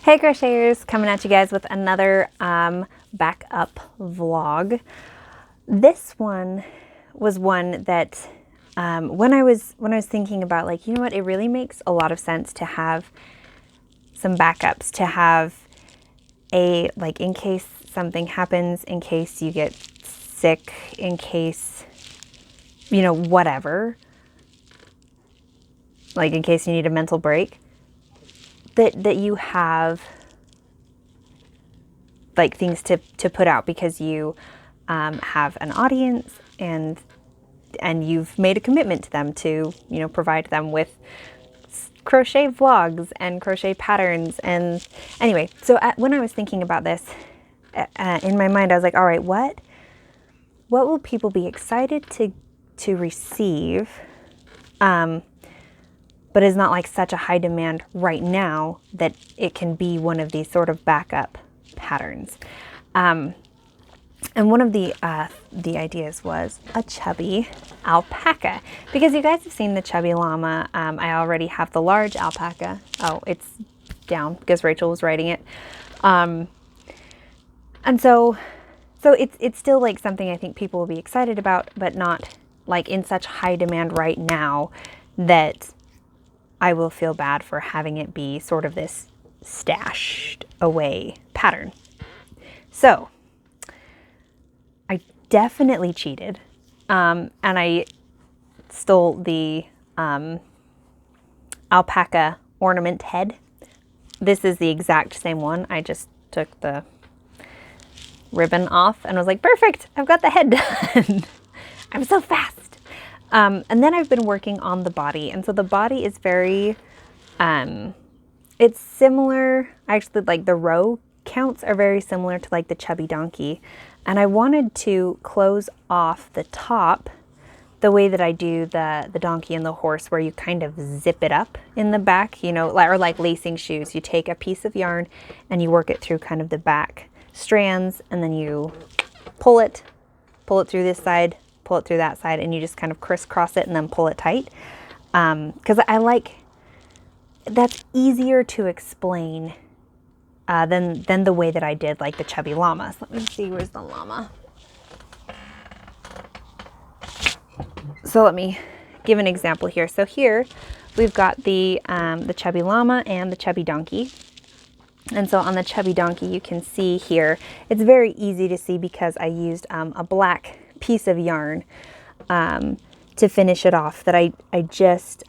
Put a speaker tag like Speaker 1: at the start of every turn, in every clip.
Speaker 1: Hey crocheters, coming at you guys with another backup vlog. This one was one that when I was thinking about, like, you know what, it really makes a lot of sense to have some backups, to have a, like, in case something happens, in case you get sick, in case, you know, whatever, like in case you need a mental break, that you have like things to put out because you have an audience and you've made a commitment to them to, you know, provide them with crochet vlogs and crochet patterns. And anyway, so when I was thinking about this, in my mind I was like, all right, what will people be excited to receive, but is not like such a high demand right now that it can be one of these sort of backup patterns. And one of the ideas was a chubby alpaca, because you guys have seen the chubby llama. I already have the large alpaca. Oh, it's down because Rachel was writing it. And so it's still like something I think people will be excited about, but not like in such high demand right now that I will feel bad for having it be sort of this stashed away pattern. So I definitely cheated, and I stole the alpaca ornament head. This is the exact same one. I just took the ribbon off and was like, perfect, I've got the head done. I'm so fast. And then I've been working on the body, and so the body is very it's similar, actually, like the row counts are very similar to like the chubby donkey. And I wanted to close off the top the way that I do the donkey and the horse, where you kind of zip it up in the back, you know, or like lacing shoes. You take a piece of yarn and you work it through kind of the back strands, and then you pull it through this side, pull it through that side, and you just kind of crisscross it and then pull it tight. Because I like, that's easier to explain than the way that I did like the chubby llamas. Let me see, where's the llama? So let me give an example here. So here we've got the chubby llama and the chubby donkey. And so on the chubby donkey, you can see here, it's very easy to see because I used a black piece of yarn to finish it off. That I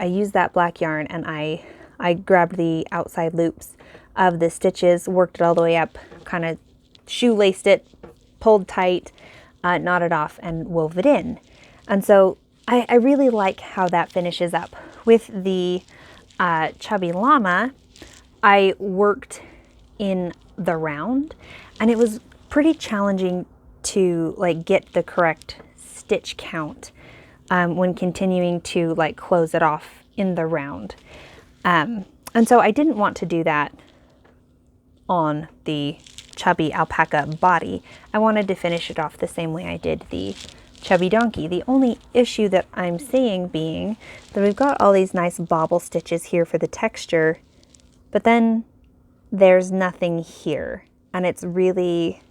Speaker 1: used that black yarn, and I grabbed the outside loops of the stitches, worked it all the way up, kind of shoelaced it, pulled tight, knotted off, and wove it in. And so I really like how that finishes up. With the chubby llama, I worked in the round, and it was pretty challenging to like get the correct stitch count when continuing to like close it off in the round. And so I didn't want to do that on the chubby alpaca body. I wanted to finish it off the same way I did the chubby donkey. The only issue that I'm seeing being that we've got all these nice bobble stitches here for the texture, but then there's nothing here. And it's really,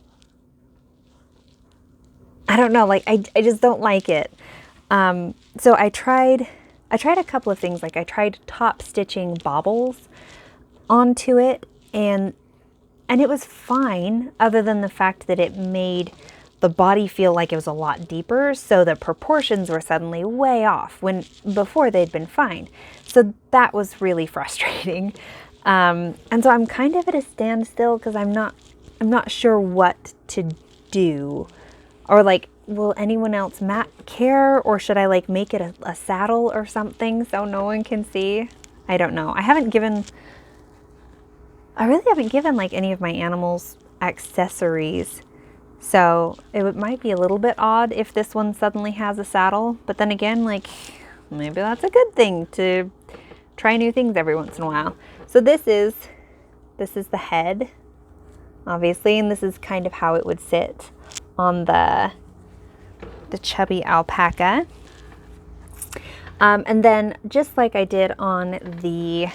Speaker 1: I don't know, like I just don't like it. So I tried a couple of things. Like I tried top stitching bobbles onto it, and it was fine, other than the fact that it made the body feel like it was a lot deeper, so the proportions were suddenly way off when before they'd been fine. So that was really frustrating. And so I'm kind of at a standstill because I'm not sure what to do, or like, will anyone else care, or should I like make it a saddle or something so no one can see? I don't know. I really haven't given like any of my animals accessories, so it might be a little bit odd if this one suddenly has a saddle. But then again, like, maybe that's a good thing, to try new things every once in a while. So this is the head, obviously, and this is kind of how it would sit on the chubby alpaca. And then just like I did on the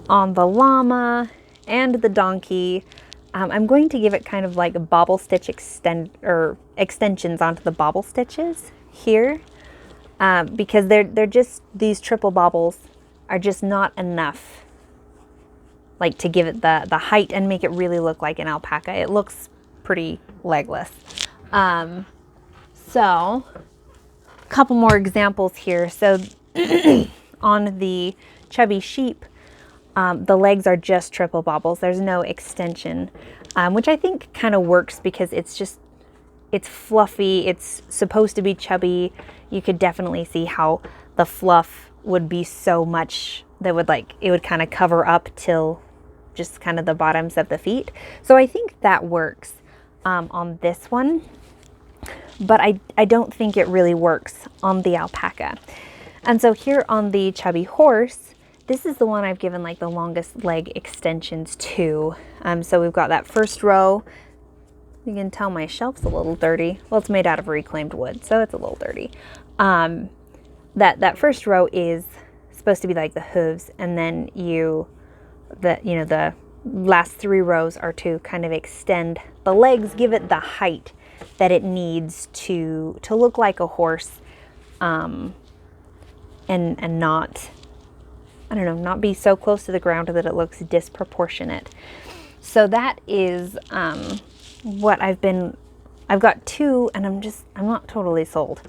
Speaker 1: on the llama and the donkey, I'm going to give it kind of like bobble stitch extensions onto the bobble stitches here, because they're just, these triple bobbles are just not enough, like, to give it the height and make it really look like an alpaca. It looks pretty legless. So a couple more examples here. So on the chubby sheep, the legs are just triple bobbles. There's no extension, which I think kind of works because it's fluffy. It's supposed to be chubby. You could definitely see how the fluff would be so much that would, like, it would kind of cover up till just kind of the bottoms of the feet. So I think that works on this one, but I don't think it really works on the alpaca. And so here on the chubby horse, this is the one I've given like the longest leg extensions to. So we've got that first row. You can tell my shelf's a little dirty. Well, it's made out of reclaimed wood, so it's a little dirty. That first row is supposed to be like the hooves, and then the last 3 rows are to kind of extend the legs, give it the height that it needs to look like a horse, and not, I don't know, not be so close to the ground that it looks disproportionate. So that is what I've got 2, and I'm not totally sold.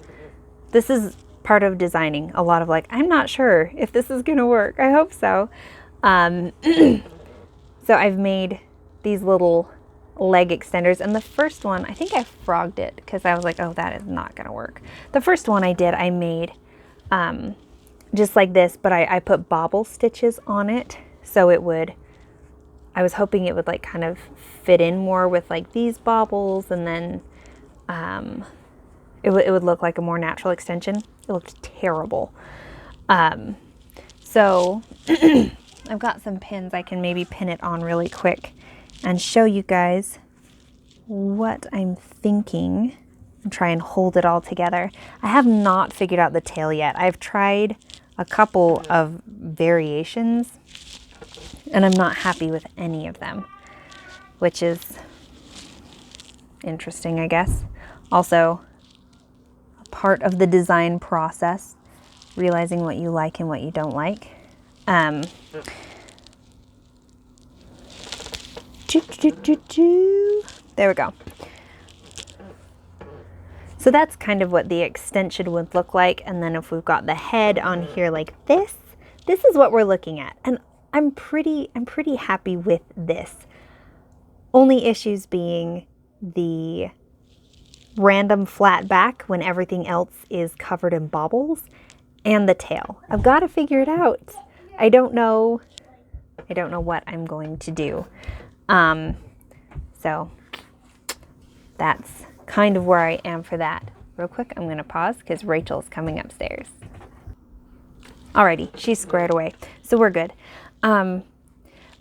Speaker 1: This is part of designing a lot of, like, I'm not sure if this is gonna work. I hope so. So I've made these little leg extenders, and the first one, I think I frogged it because I was like, oh, that is not gonna work. The first one I made just like this, but I put bobble stitches on it, so I was hoping it would like kind of fit in more with like these bobbles, and then it would look like a more natural extension. It looked terrible. So I've got some pins. I can maybe pin it on really quick and show you guys what I'm thinking and try and hold it all together. I have not figured out the tail yet. I've tried a couple of variations and I'm not happy with any of them, which is interesting, I guess. Also, a part of the design process, realizing what you like and what you don't like. There we go. So that's kind of what the extension would look like. And then if we've got the head on here like this is what we're looking at. And I'm pretty happy with this. Only issues being the random flat back when everything else is covered in bobbles, and the tail. I've got to figure it out. I don't know what I'm going to do. So that's kind of where I am for that. Real quick, I'm going to pause because Rachel's coming upstairs. Alrighty, she's squared away, so we're good. But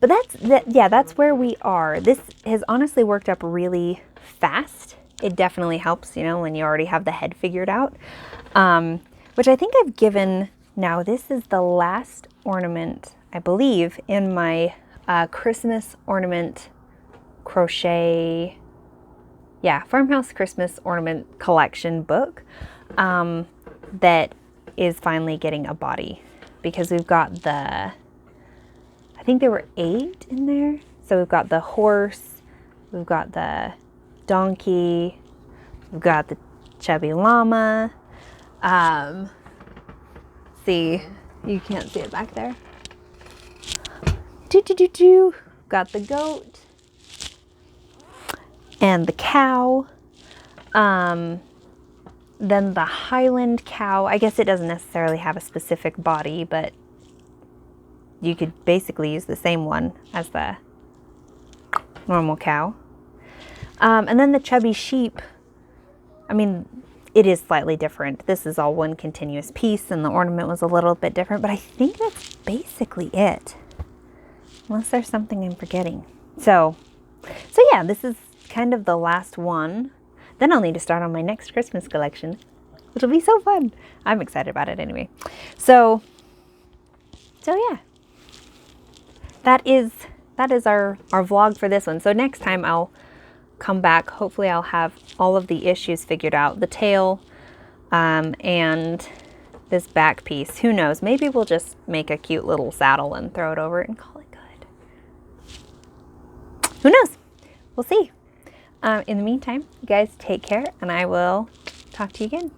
Speaker 1: that's where we are. This has honestly worked up really fast. It definitely helps, when you already have the head figured out. Which I think I've given, now this is the last ornament, I believe, in my Christmas ornament crochet, Farmhouse Christmas ornament collection book, that is finally getting a body, because we've got I think there were 8 in there. So we've got the horse, we've got the donkey, we've got the chubby llama. See, you can't see it back there. Got the goat and the cow. Then the Highland cow. I guess it doesn't necessarily have a specific body, but you could basically use the same one as the normal cow. And then the chubby sheep. I mean, it is slightly different. This is all one continuous piece, and the ornament was a little bit different, but I think that's basically it. Unless there's something I'm forgetting. So yeah, this is kind of the last one. Then I'll need to start on my next Christmas collection, which will be so fun. I'm excited about it anyway. So yeah. that is our vlog for this one. So next time I'll come back. Hopefully I'll have all of the issues figured out. The tail and this back piece. Who knows? Maybe we'll just make a cute little saddle and throw it over it and call it good. Who knows? We'll see. In the meantime, you guys take care, and I will talk to you again.